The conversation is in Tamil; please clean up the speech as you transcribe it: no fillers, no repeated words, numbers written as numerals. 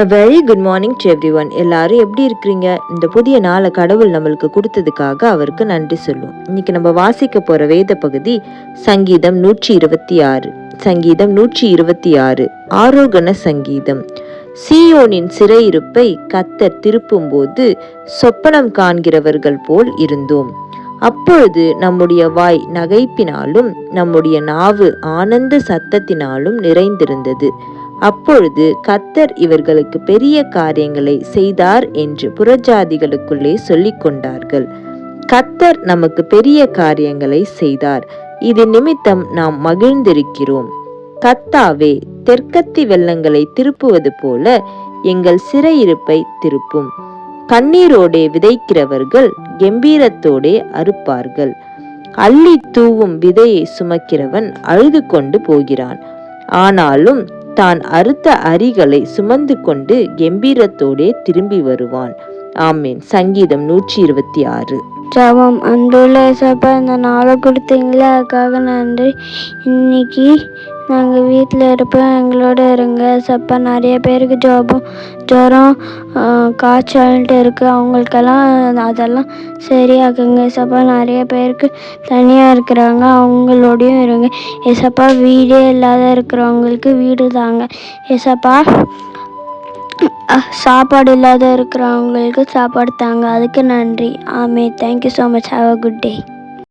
A very good morning to everyone. எல்லாரும் எப்படி இருக்கிறீங்க? இந்த புதிய நாளை கடவுள் நம்மளுக்கு கொடுத்ததுக்காக அவருக்கு நன்றி சொல்லும். இன்னைக்கு நம்ம வாசிக்க போற வேத பகுதி சங்கீதம் 126. சங்கீதம் 126 ஆரோகண சங்கீதம். சீயோனின் சிறையிருப்பை கர்த்தர் திருப்பும் போது சொப்பனம் காண்கிறவர்கள் போல் இருந்தோம். அப்பொழுது நம்முடைய வாய் நகைப்பினாலும் நம்முடைய நாவு ஆனந்த சத்தத்தினாலும் நிறைந்திருந்தது. அப்பொழுது கர்த்தர் இவர்களுக்கு பெரிய காரியங்களை செய்தார் என்று புறஜாதிகளுக்குள்ளே சொல்லிக் கொண்டார்கள். கர்த்தர் நமக்கு பெரிய காரியங்களை செய்தார், இது நிமித்தம் நாம் மகிழ்ந்திருக்கிறோம். கர்த்தாவே, தெற்கத்தி வெள்ளங்களை திருப்புவது போல எங்கள் சிறையிருப்பை திருப்பும். கண்ணீரோடே விதைக்கிறவர்கள் கம்பீரத்தோடே அறுப்பார்கள். அள்ளி தூவும் விதையை சுமக்கிறவன் அழுது கொண்டு போகிறான், ஆனாலும் தான் அறுத்த அரிகளை சுமந்து கொண்டு கம்பீரத்தோடே திரும்பி வருவான். ஆமீன். சங்கீதம் 126. ஜெபம். அன்புள்ள ஏசப்பா, இந்த நாளை கொடுத்தீங்களே அதுக்காக நன்றி. இன்னைக்கு நாங்கள் வீட்டில் இருப்போம், எங்களோட இருங்க ஏசப்பா. நிறைய பேருக்கு ஜுரம் காய்ச்சல்ட்டு இருக்குது, அவங்களுக்கெல்லாம் அதெல்லாம் சரியாக்குங்க ஏசப்பா. நிறைய பேருக்கு தனியாக இருக்கிறாங்க, அவங்களோடையும் இருங்க ஏசப்பா. வீடே இல்லாத இருக்கிறவங்களுக்கு வீடு தாங்க ஏசப்பா. சாப்பாடு இல்லாத இருக்கிறவங்களுக்கு சாப்பாடு தாங்க, அதுக்கு நன்றி. ஆமே. Thank you so much. Have a good day.